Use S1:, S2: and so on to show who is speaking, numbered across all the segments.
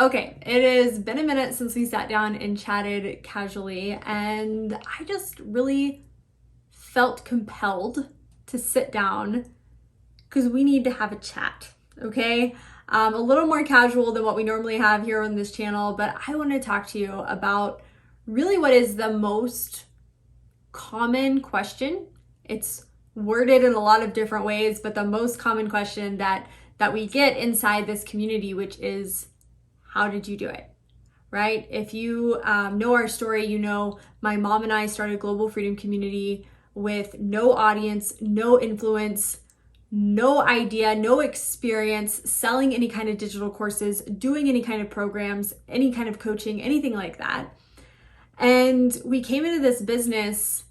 S1: Okay, it has been a minute since we sat down and chatted casually, and I just really felt compelled to sit down because we need to have a chat, okay? A little more casual than what we normally have here on this channel, but I want to talk to you about really what is the most common question. It's worded in a lot of different ways, but the most common question that we get inside this community, which is, how did you do it? Right? If you know our story, you know my mom and I started Global Freedom Community with no audience, no influence, no idea, no experience selling any kind of digital courses, doing any kind of programs, any kind of coaching, anything like that. And we came into this business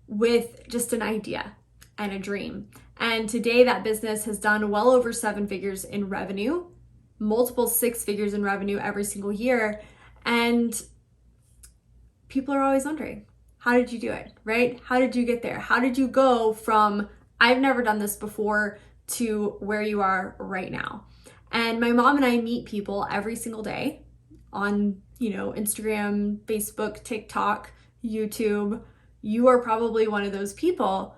S1: with just an idea and a dream. And today that business has done well over 7 figures in revenue, multiple 6 figures in revenue every single year. And people are always wondering, how did you do it, right? How did you get there? How did you go from, I've never done this before, to where you are right now? And my mom and I meet people every single day on, Instagram, Facebook, TikTok, YouTube. You are probably one of those people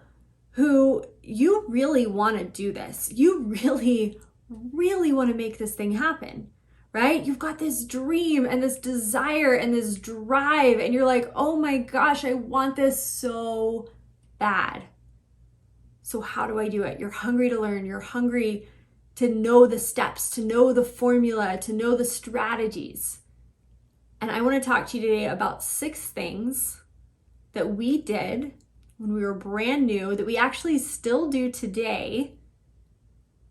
S1: who you really want to do this. You really, really want to make this thing happen, right? You've got this dream and this desire and this drive, and you're like, oh my gosh, I want this so bad. So how do I do it? You're hungry to learn. You're hungry to know the steps, to know the formula, to know the strategies. And I want to talk to you today about 6 things that we did when we were brand new, that we actually still do today,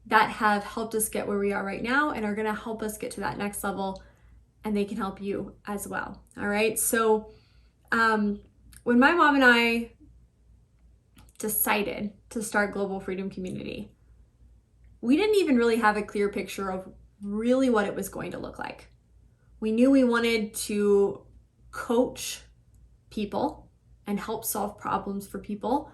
S1: that have helped us get where we are right now and are going to help us get to that next level, and they can help you as well. All right. So when my mom and I decided to start Global Freedom Community, we didn't even really have a clear picture of really what it was going to look like. We knew we wanted to coach people and help solve problems for people.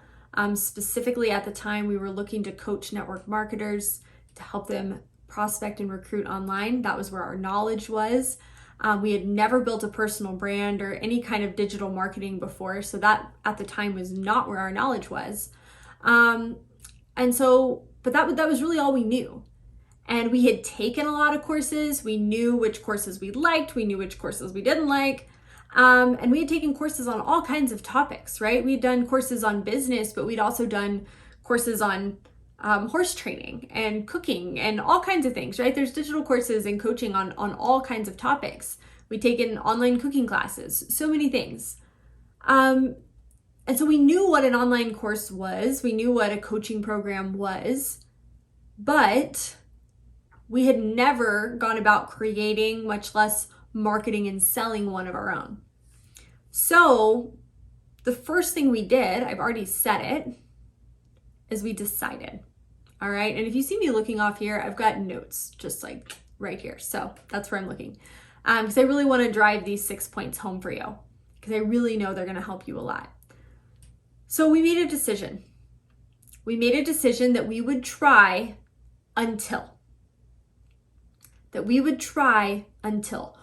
S1: Specifically at the time, we were looking to coach network marketers to help them prospect and recruit online. That was where our knowledge was. We had never built a personal brand or any kind of digital marketing before, so that at the time was not where our knowledge was. But that was really all we knew. And we had taken a lot of courses. We knew which courses we liked. We knew which courses we didn't like. And we had taken courses on all kinds of topics, right? We'd done courses on business, but we'd also done courses on horse training and cooking and all kinds of things, right? There's digital courses and coaching on all kinds of topics. We'd taken online cooking classes, so many things. And so we knew what an online course was. We knew what a coaching program was, but we had never gone about creating, much less marketing and selling one of our own. So the first thing we did, I've already said it, is we decided. All right. And if you see me looking off here, I've got notes just like right here. So that's where I'm looking. Because I really want to drive these 6 points home for you, because I really know they're going to help you a lot. So we made a decision. We made a decision that we would try until. We would try until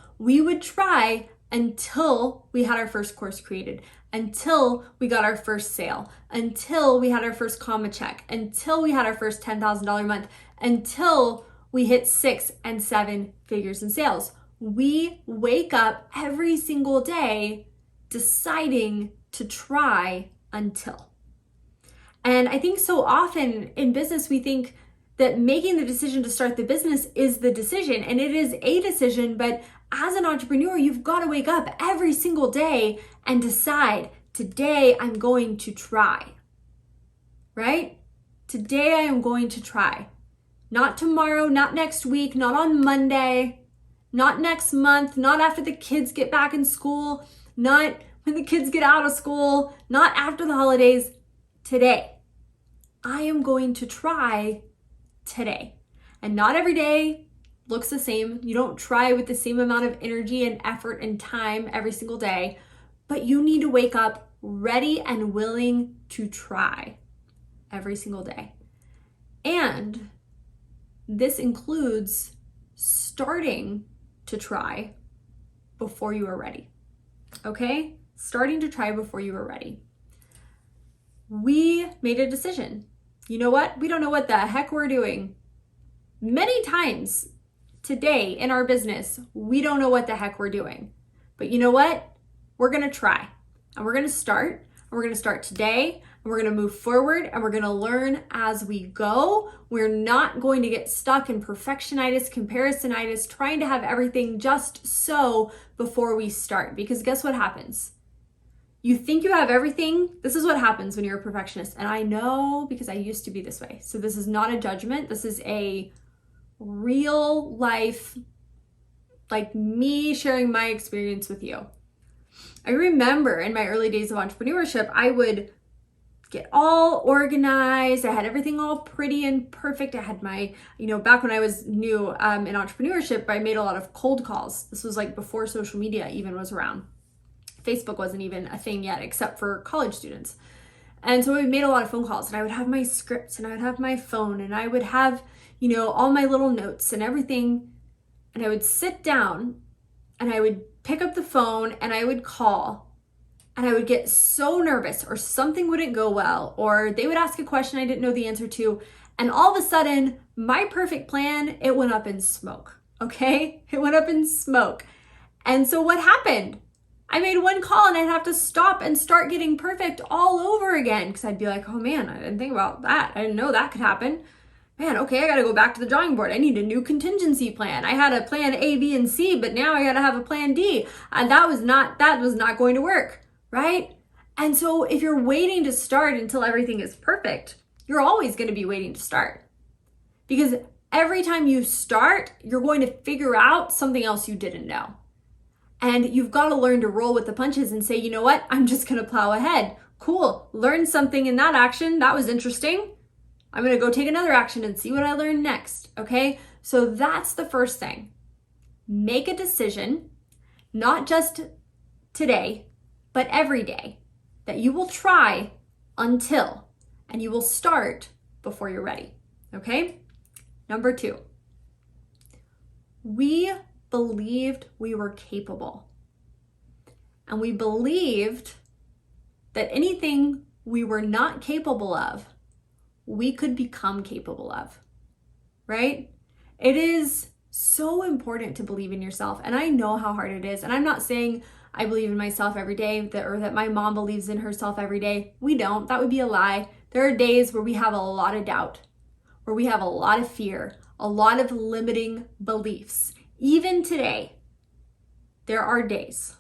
S1: we had our first course created, until we got our first sale, until we had our first comma check, until we had our first $10,000 month, until we hit 6 and 7 figures in sales. We wake up every single day deciding to try until. And I think so often in business, we think that making the decision to start the business is the decision, and it is a decision, but as an entrepreneur, you've got to wake up every single day and decide, today I'm going to try, right? Today I am going to try. Not tomorrow, not next week, not on Monday, not next month, not after the kids get back in school, not when the kids get out of school, not after the holidays. Today, I am going to try today. And not every day looks the same. You don't try with the same amount of energy and effort and time every single day, but you need to wake up ready and willing to try every single day. And this includes starting to try before you are ready. Okay? Starting to try before you are ready. We made a decision. You know what? We don't know what the heck we're doing. Many times today in our business, we don't know what the heck we're doing. But you know what? We're going to try. And we're going to start. And we're going to start today. And we're going to move forward. And we're going to learn as we go. We're not going to get stuck in perfectionitis, comparisonitis, trying to have everything just so before we start. Because guess what happens? You think you have everything. This is what happens when you're a perfectionist. And I know because I used to be this way. So this is not a judgment. This is a real life, like me sharing my experience with you. I remember in my early days of entrepreneurship, I would get all organized. I had everything all pretty and perfect. I had my, back when I was new in entrepreneurship, I made a lot of cold calls. This was like before social media even was around. Facebook wasn't even a thing yet, except for college students. And so I made a lot of phone calls, and I would have my scripts, and I would have my phone, and I would have, all my little notes and everything. And I would sit down and I would pick up the phone and I would call, and I would get so nervous, or something wouldn't go well, or they would ask a question I didn't know the answer to. And all of a sudden, my perfect plan, it went up in smoke. Okay? It went up in smoke. And so what happened? I made one call and I'd have to stop and start getting perfect all over again, because I'd be like, oh man, I didn't think about that. I didn't know that could happen. Man, okay, I got to go back to the drawing board. I need a new contingency plan. I had a plan A, B, and C, but now I got to have a plan D. And that was not going to work, right? And so if you're waiting to start until everything is perfect, you're always going to be waiting to start. Because every time you start, you're going to figure out something else you didn't know. And you've got to learn to roll with the punches and say, you know what? I'm just going to plow ahead. Cool. Learn something in that action. That was interesting. I'm going to go take another action and see what I learn next. Okay? So that's the first thing. Make a decision, not just today, but every day, that you will try until, and you will start before you're ready. Okay? Number 2, we believed we were capable. And we believed that anything we were not capable of, we could become capable of, right? It is so important to believe in yourself. And I know how hard it is. And I'm not saying I believe in myself every day, or that my mom believes in herself every day. We don't. That would be a lie. There are days where we have a lot of doubt, where we have a lot of fear, a lot of limiting beliefs. Even today, there are days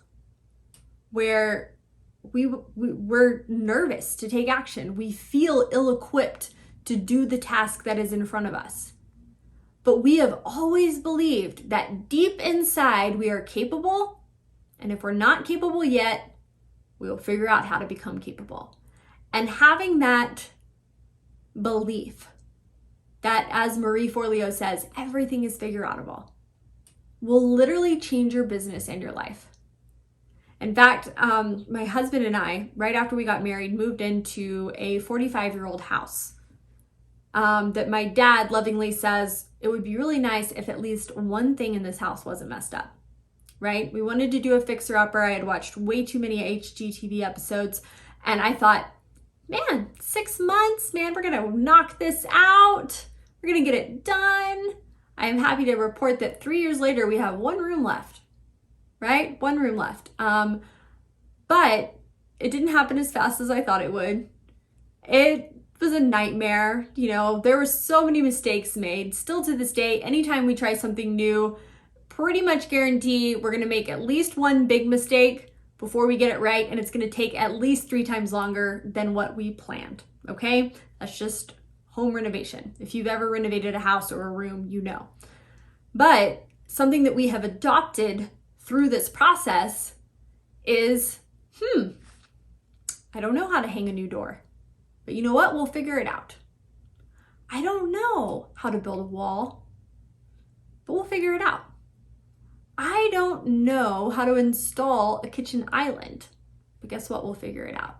S1: where we're nervous to take action. We feel ill-equipped to do the task that is in front of us. But we have always believed that deep inside we are capable, and if we're not capable yet, we'll figure out how to become capable. And having that belief that, as Marie Forleo says, everything is figure-outable, will literally change your business and your life. In fact, my husband and I, right after we got married, moved into a 45-year-old house that my dad lovingly says it would be really nice if at least one thing in this house wasn't messed up, right? We wanted to do a fixer-upper. I had watched way too many HGTV episodes, and I thought, man, 6 months, man, we're going to knock this out. We're going to get it done. I am happy to report that 3 years later, we have one room left, right? One room left. But it didn't happen as fast as I thought it would. It was a nightmare. There were so many mistakes made. Still to this day, anytime we try something new, pretty much guarantee we're going to make at least one big mistake before we get it right. And it's going to take at least 3 times longer than what we planned. Okay? That's just home renovation. If you've ever renovated a house or a room, you know. But something that we have adopted through this process is, I don't know how to hang a new door, but you know what? We'll figure it out. I don't know how to build a wall, but we'll figure it out. I don't know how to install a kitchen island, but guess what? We'll figure it out.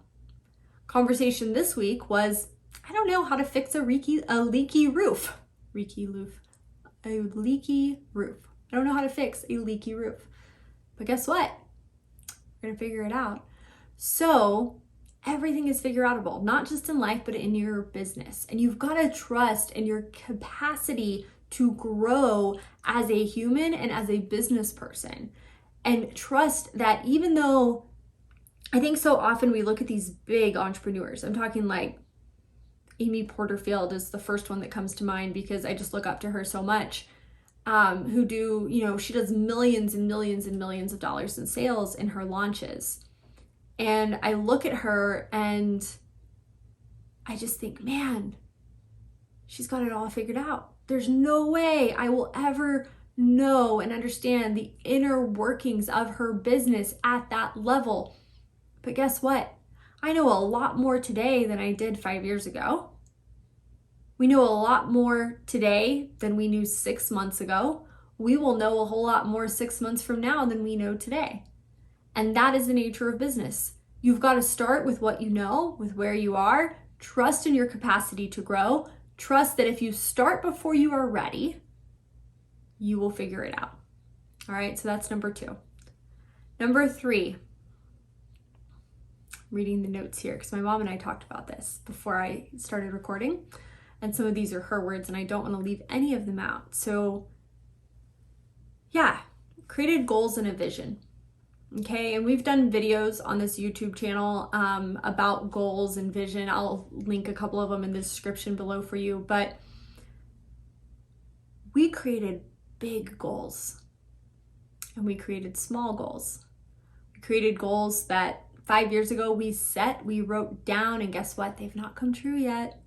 S1: Conversation this week was, I don't know how to fix a leaky roof. A leaky roof. I don't know how to fix a leaky roof. But guess what? We're gonna figure it out. So everything is figure outable, not just in life, but in your business. And you've got to trust in your capacity to grow as a human and as a business person. And trust that even though I think so often we look at these big entrepreneurs, I'm talking like Amy Porterfield is the first one that comes to mind because I just look up to her so much, who do, she does millions and millions and millions of dollars in sales in her launches. And I look at her and I just think, man, she's got it all figured out. There's no way I will ever know and understand the inner workings of her business at that level. But guess what? I know a lot more today than I did 5 years ago. We know a lot more today than we knew 6 months ago. We will know a whole lot more 6 months from now than we know today. And that is the nature of business. You've got to start with what you know, with where you are. Trust in your capacity to grow. Trust that if you start before you are ready, you will figure it out. All right, so that's number 2. Number 3, reading the notes here because my mom and I talked about this before I started recording. And some of these are her words and I don't want to leave any of them out. So yeah, created goals and a vision. Okay, and we've done videos on this YouTube channel about goals and vision. I'll link a couple of them in the description below for you, but we created big goals and we created small goals. We created goals that 5 years ago we wrote down, and guess what? They've not come true yet.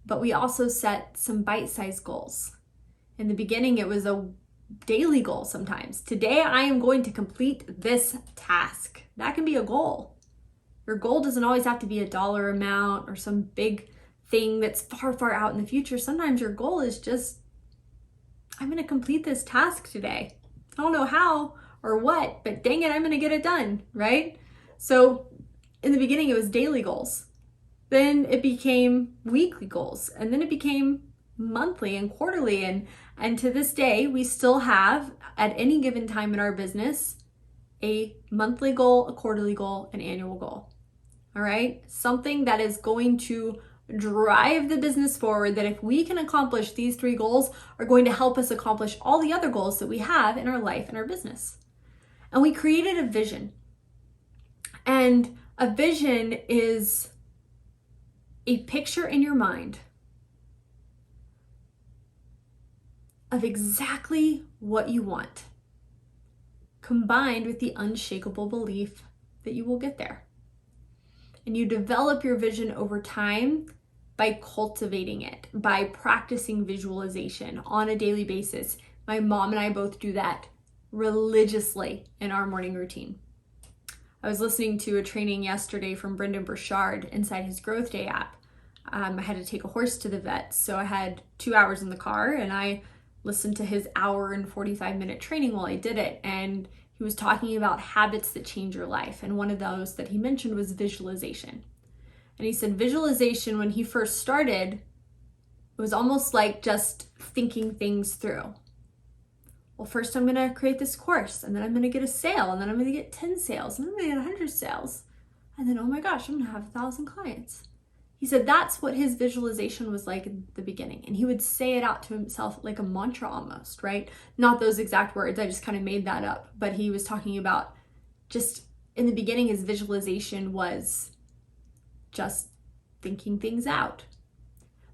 S1: But we also set some bite-sized goals. In the beginning, it was a daily goal sometimes. Today, I am going to complete this task. That can be a goal. Your goal doesn't always have to be a dollar amount or some big thing that's far, far out in the future. Sometimes your goal is just, I'm going to complete this task today. I don't know how or what, but dang it, I'm going to get it done, right? So in the beginning, it was daily goals. Then it became weekly goals, and then it became monthly and quarterly. And to this day, we still have, at any given time in our business, a monthly goal, a quarterly goal, an annual goal. All right? Something that is going to drive the business forward, that if we can accomplish these 3 goals, are going to help us accomplish all the other goals that we have in our life and our business. And we created a vision. And a vision is a picture in your mind of exactly what you want, combined with the unshakable belief that you will get there. And you develop your vision over time by cultivating it, by practicing visualization on a daily basis. My mom and I both do that religiously in our morning routine. I was listening to a training yesterday from Brendan Burchard inside his Growth Day app. I had to take a horse to the vet, so I had 2 hours in the car, and I listened to his hour and 45-minute training while I did it. And he was talking about habits that change your life. And one of those that he mentioned was visualization. And he said visualization, when he first started, it was almost like just thinking things through. Well, first I'm going to create this course, and then I'm going to get a sale, and then I'm going to get 10 sales, and then I'm going to get 100 sales. And then, oh my gosh, I'm going to have 1,000 clients. He said that's what his visualization was like in the beginning. And he would say it out to himself like a mantra almost, right? Not those exact words, I just kind of made that up. But he was talking about just in the beginning, his visualization was just thinking things out.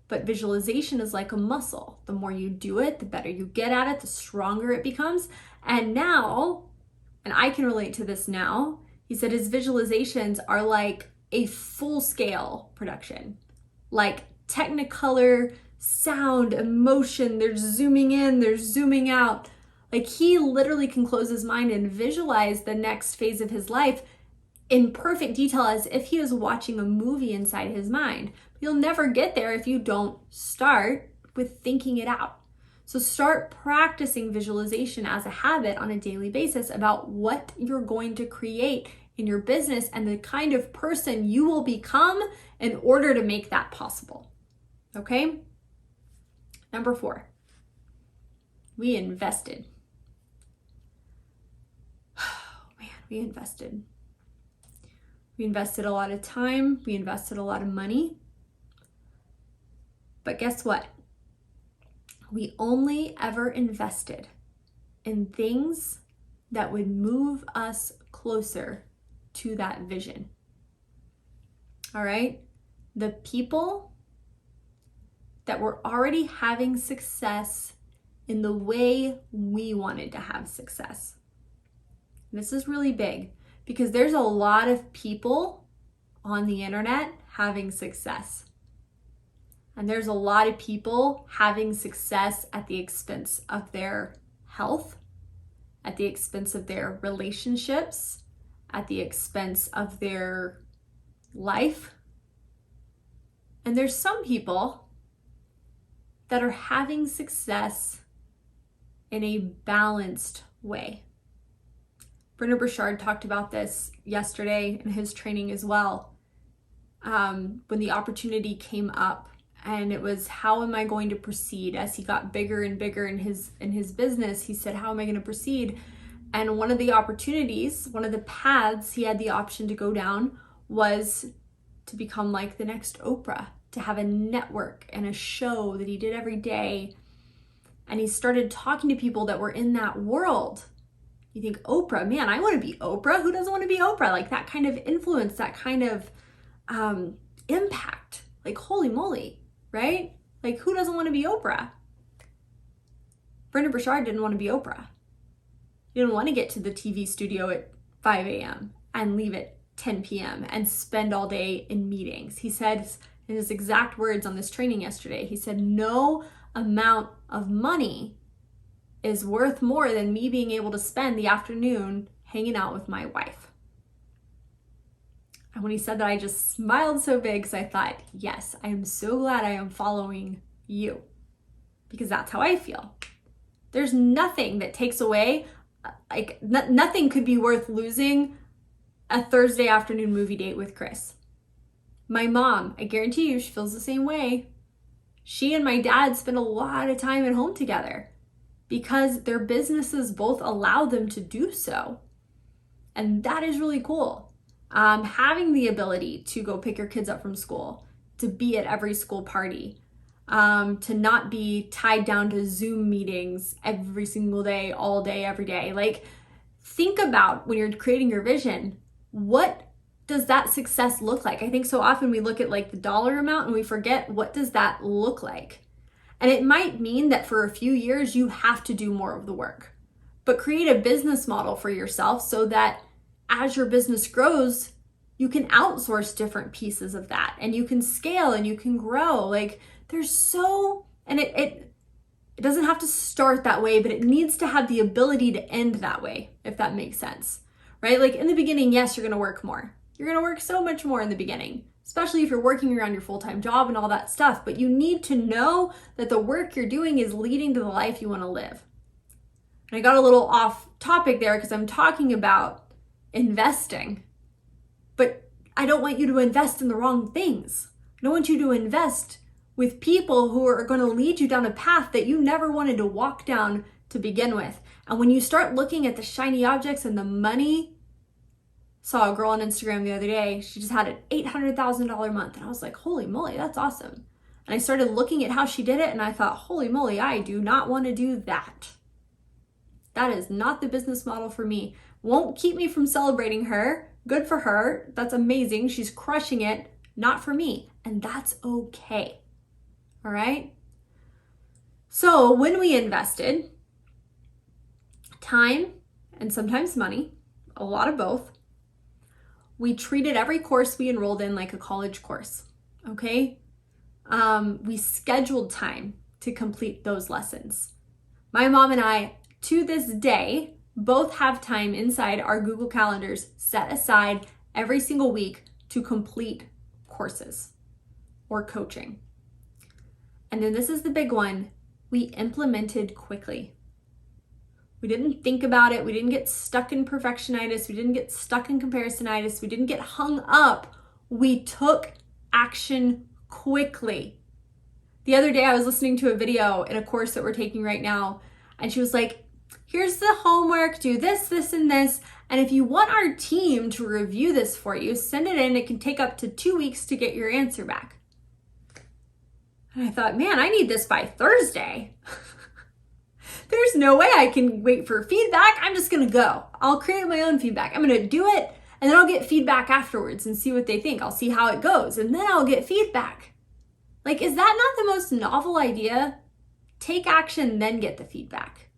S1: But visualization is like a muscle. The more you do it, the better you get at it, the stronger it becomes. And now, and I can relate to this now, he said his visualizations are like a full-scale production, like Technicolor, sound, emotion, they're zooming in, they're zooming out. Like he literally can close his mind and visualize the next phase of his life in perfect detail as if he was watching a movie inside his mind. You'll never get there if you don't start with thinking it out. So start practicing visualization as a habit on a daily basis about what you're going to create in your business and the kind of person you will become in order to make that possible. Okay? Number 4, we invested. We invested. We invested a lot of time. We invested a lot of money. But guess what? We only ever invested in things that would move us closer to that vision. All right? The people that were already having success in the way we wanted to have success. This is really big because there's a lot of people on the internet having success. And there's a lot of people having success at the expense of their health, at the expense of their relationships, at the expense of their life. And there's some people that are having success in a balanced way. Brendon Burchard talked about this yesterday in his training as well. When the opportunity came up, and it was, how am I going to proceed? As he got bigger and bigger in his business, he said, how am I going to proceed? And one of the opportunities, one of the paths he had the option to go down was to become like the next Oprah, to have a network and a show that he did every day. And he started talking to people that were in that world. You think, Oprah, man, I want to be Oprah. Who doesn't want to be Oprah? Like that kind of influence, that kind of impact. Like, holy moly, right? Like, who doesn't want to be Oprah? Brendon Burchard didn't want to be Oprah. He didn't want to get to the TV studio at 5 a.m. and leave at 10 p.m. and spend all day in meetings. He said in his exact words on this training yesterday, he said, no amount of money is worth more than me being able to spend the afternoon hanging out with my wife. And when he said that, I just smiled so big because I thought, yes, I am so glad I am following you, because that's how I feel. There's nothing that takes away, like nothing could be worth losing a Thursday afternoon movie date with Chris. My mom, I guarantee you, she feels the same way. She and my dad spend a lot of time at home together because their businesses both allow them to do so. And that is really cool. Having the ability to go pick your kids up from school, to be at every school party, to not be tied down to Zoom meetings every single day, all day, every day. Like, think about when you're creating your vision, what does that success look like? I think so often we look at like the dollar amount and we forget, what does that look like? And it might mean that for a few years you have to do more of the work, but create a business model for yourself so that as your business grows, you can outsource different pieces of that and you can scale and you can grow. Like, there's so, and it doesn't have to start that way, but it needs to have the ability to end that way, if that makes sense, right? Like in the beginning, yes, you're going to work more. You're going to work so much more in the beginning, especially if you're working around your full-time job and all that stuff. But you need to know that the work you're doing is leading to the life you want to live. And I got a little off topic there because I'm talking about investing, but I don't want you to invest in the wrong things. I don't want you to invest with people who are going to lead you down a path that you never wanted to walk down to begin with. And when you start looking at the shiny objects and the money, saw a girl on Instagram the other day, she just had an $800,000 month. And I was like, holy moly, that's awesome. And I started looking at how she did it and I thought, holy moly, I do not want to do that. That is not the business model for me. Won't keep me from celebrating her. Good for her. That's amazing. She's crushing it. Not for me. And that's okay. All right. So when we invested time and sometimes money, a lot of both, we treated every course we enrolled in like a college course, okay? We scheduled time to complete those lessons. My mom and I, to this day, both have time inside our Google Calendars set aside every single week to complete courses or coaching. And then this is the big one, we implemented quickly. We didn't think about it. We didn't get stuck in perfectionitis. We didn't get stuck in comparisonitis. We didn't get hung up. We took action quickly. The other day I was listening to a video in a course that we're taking right now, and she was like, here's the homework, do this, this, and this. And if you want our team to review this for you, send it in. It can take up to 2 weeks to get your answer back. And I thought, man, I need this by Thursday. There's no way I can wait for feedback. I'm just gonna go. I'll create my own feedback. I'm gonna do it, and then I'll get feedback afterwards and see what they think. I'll see how it goes, and then I'll get feedback. Like, is that not the most novel idea? Take action, then get the feedback.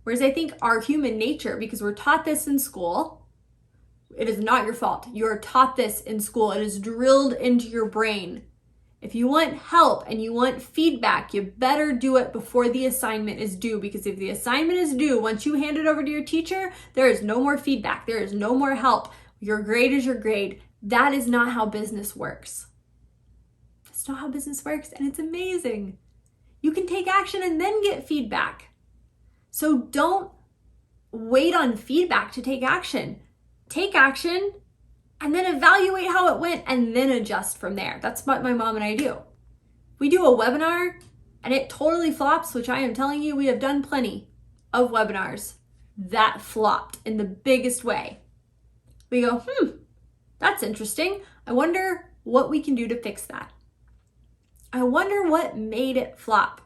S1: Whereas I think our human nature, because we're taught this in school, it is not your fault. You are taught this in school. It is drilled into your brain. If you want help and you want feedback, you better do it before the assignment is due, because if the assignment is due, once you hand it over to your teacher, there is no more feedback. There is no more help. Your grade is your grade. That is not how business works. That's not how business works, and it's amazing. You can take action and then get feedback. So don't wait on feedback to take action. Take action and then evaluate how it went and then adjust from there. That's what my mom and I do. We do a webinar and it totally flops, which I am telling you, we have done plenty of webinars that flopped in the biggest way. We go, that's interesting. I wonder what we can do to fix that. I wonder what made it flop.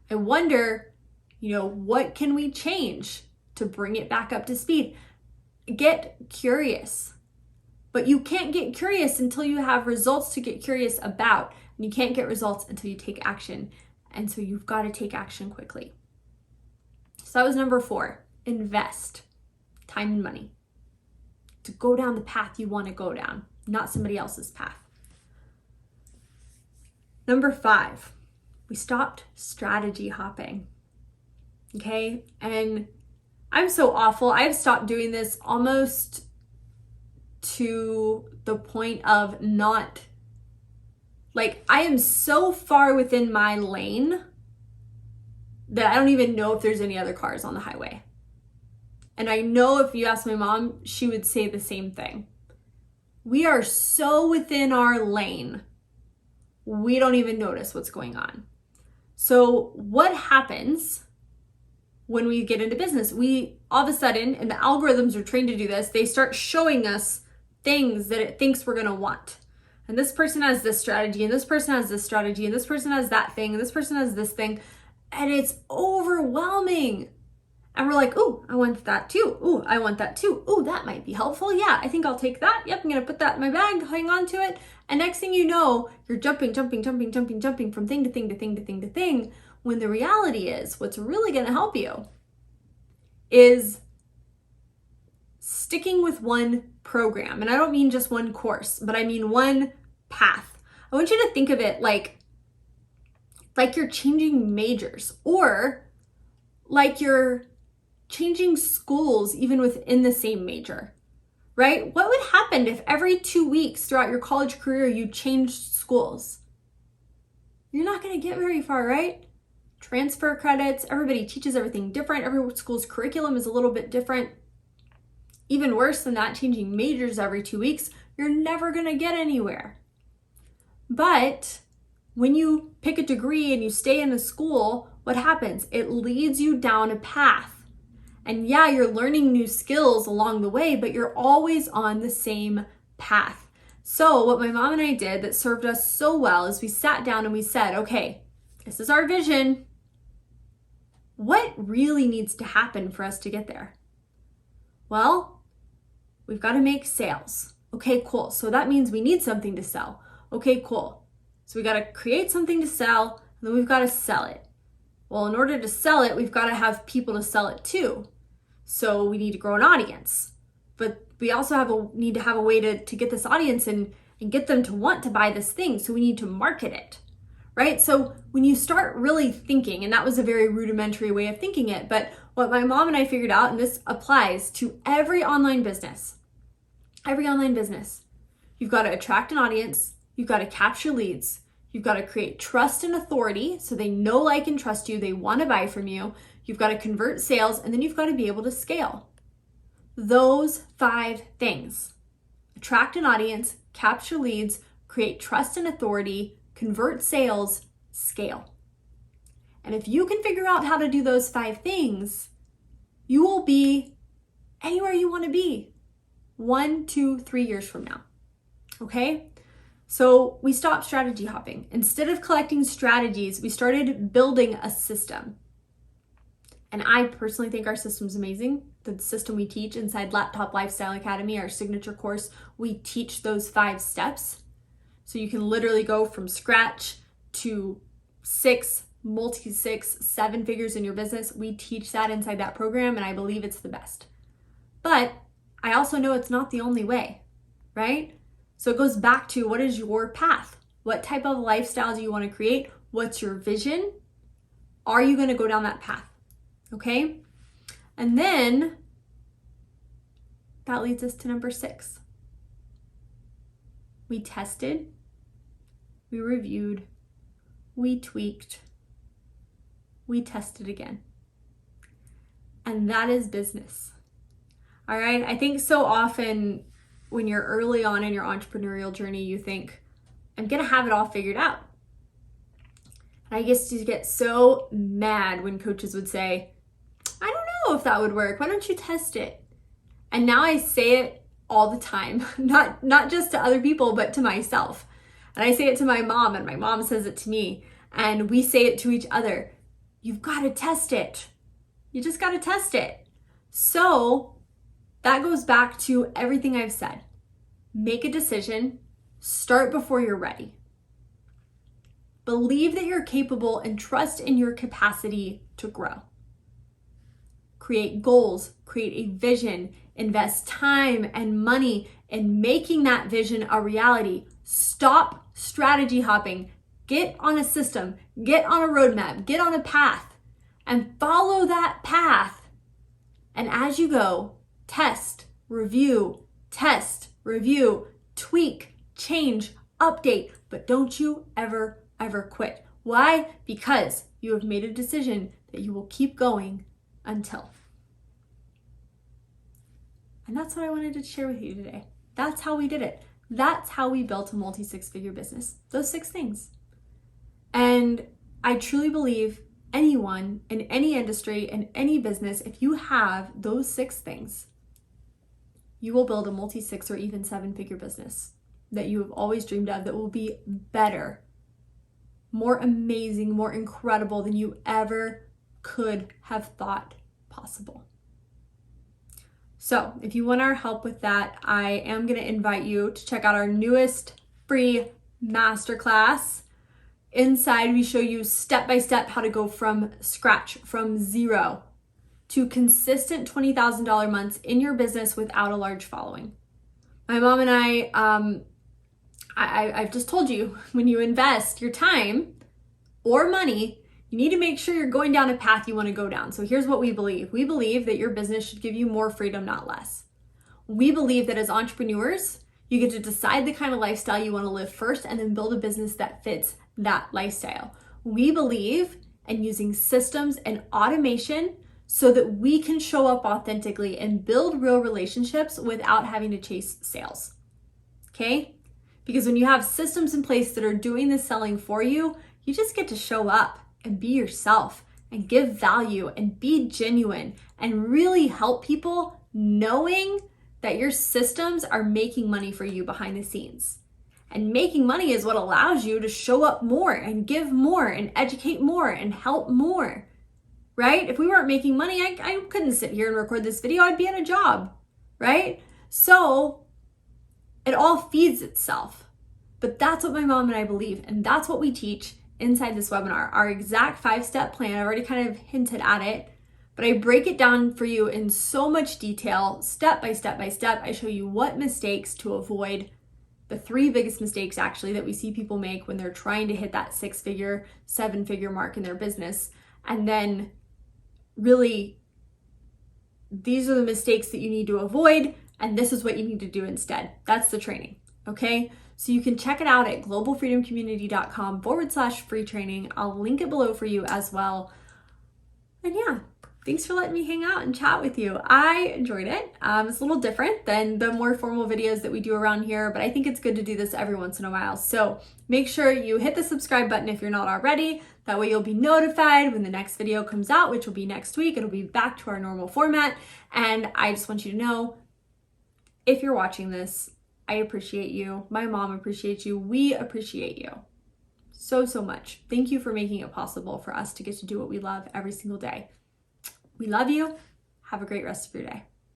S1: I wonder, what can we change to bring it back up to speed? Get curious. But you can't get curious until you have results to get curious about. And you can't get results until you take action. And so you've got to take action quickly. So that was number 4. Invest time and money to go down the path you want to go down, not somebody else's path. Number 5, we stopped strategy hopping. Okay? And I'm so awful. I've stopped doing this almost to the point of not, I am so far within my lane that I don't even know if there's any other cars on the highway. And I know if you ask my mom, she would say the same thing. We are so within our lane, we don't even notice what's going on. So what happens when we get into business? We all of a sudden, and the algorithms are trained to do this, they start showing us things that it thinks we're going to want. And this person has this strategy, and this person has this strategy, and this person has that thing, and this person has this thing. And it's overwhelming. And we're like, ooh, I want that too. Ooh, I want that too. Ooh, that might be helpful. Yeah, I think I'll take that. Yep, I'm going to put that in my bag, hang on to it. And next thing you know, you're jumping from thing to thing to thing to thing to thing. When the reality is, what's really going to help you is sticking with one program. And I don't mean just one course, but I mean one path. I want you to think of it like you're changing majors, or like you're changing schools even within the same major, right? What would happen if every 2 weeks throughout your college career you changed schools? You're not going to get very far, right? Transfer credits, everybody teaches everything different. Every school's curriculum is a little bit different. Even worse than that, changing majors every 2 weeks, you're never going to get anywhere. But when you pick a degree and you stay in a school, what happens? It leads you down a path. And yeah, you're learning new skills along the way, but you're always on the same path. So what my mom and I did that served us so well is we sat down and we said, okay, this is our vision. What really needs to happen for us to get there? Well, we've got to make sales. Okay, cool. So that means we need something to sell. Okay, cool. So we got to create something to sell, and then we've got to sell it. Well, in order to sell it, we've got to have people to sell it to. So we need to grow an audience. But we also need to have a way to get this audience and get them to want to buy this thing. So we need to market it, right? So when you start really thinking, and that was a very rudimentary way of thinking it, but what my mom and I figured out, and this applies to every online business, you've got to attract an audience, you've got to capture leads, you've got to create trust and authority so they know, like, and trust you, they want to buy from you, you've got to convert sales, and then you've got to be able to scale. Those 5 things: attract an audience, capture leads, create trust and authority, convert sales, scale. And if you can figure out how to do those 5 things, you will be anywhere you want to be 1, 2, 3 years from now. Okay? So we stopped strategy hopping. Instead of collecting strategies, we started building a system. And I personally think our system's amazing. The system we teach inside Laptop Lifestyle Academy, our signature course, we teach those 5 steps. So you can literally go from scratch to 6, multi-6, 7 figures in your business. We teach that inside that program, and I believe it's the best. But I also know it's not the only way, right? So it goes back to, what is your path? What type of lifestyle do you want to create? What's your vision? Are you going to go down that path? Okay? And then that leads us to number 6. We tested, we reviewed, we tweaked, we tested again. And that is business. All right? I think so often when you're early on in your entrepreneurial journey, you think, I'm going to have it all figured out. And I guess you get so mad when coaches would say, I don't know if that would work. Why don't you test it? And now I say it all the time, not just to other people, but to myself. And I say it to my mom, and my mom says it to me. And we say it to each other. You've got to test it. You just got to test it. So that goes back to everything I've said. Make a decision. Start before you're ready. Believe that you're capable and trust in your capacity to grow. Create goals, create a vision, invest time and money in making that vision a reality. Stop strategy hopping. Get on a system, get on a roadmap, get on a path, and follow that path. And as you go, test, review, tweak, change, update, but don't you ever quit. Why? Because you have made a decision that you will keep going until. And that's what I wanted to share with you today. That's how we did it. That's how we built a multi-6-figure business. Those 6 things. And I truly believe anyone in any industry, in any business, if you have those 6 things, you will build a multi-6 or even 7-figure business that you have always dreamed of, that will be better, more amazing, more incredible than you ever could have thought possible. So if you want our help with that, I am going to invite you to check out our newest free masterclass. Inside, we show you step-by-step how to go from scratch, from 0 to consistent $20,000 months in your business without a large following. My mom and I've just told you, when you invest your time or money, you need to make sure you're going down a path you want to go down. So here's what we believe. We believe that your business should give you more freedom, not less. We believe that as entrepreneurs, you get to decide the kind of lifestyle you want to live first and then build a business that fits that lifestyle. We believe in using systems and automation so that we can show up authentically and build real relationships without having to chase sales. Okay? Because when you have systems in place that are doing the selling for you, you just get to show up and be yourself and give value and be genuine and really help people, knowing that your systems are making money for you behind the scenes. And making money is what allows you to show up more and give more and educate more and help more, right? If we weren't making money, I couldn't sit here and record this video. I'd be at a job, right? So it all feeds itself. But that's what my mom and I believe, and that's what we teach inside this webinar. Our exact 5-step plan, I've already kind of hinted at it, but I break it down for you in so much detail, step by step by step. I show you what mistakes to avoid, the 3 biggest mistakes actually that we see people make when they're trying to hit that 6-figure, 7-figure mark in their business. And then really, these are the mistakes that you need to avoid, and this is what you need to do instead. That's the training, okay? So you can check it out at globalfreedomcommunity.com/free training. I'll link it below for you as well. And yeah, thanks for letting me hang out and chat with you. I enjoyed it. It's a little different than the more formal videos that we do around here, but I think it's good to do this every once in a while. So make sure you hit the subscribe button if you're not already. That way you'll be notified when the next video comes out, which will be next week. It'll be back to our normal format. And I just want you to know, if you're watching this, I appreciate you. My mom appreciates you. We appreciate you so, so much. Thank you for making it possible for us to get to do what we love every single day. We love you. Have a great rest of your day.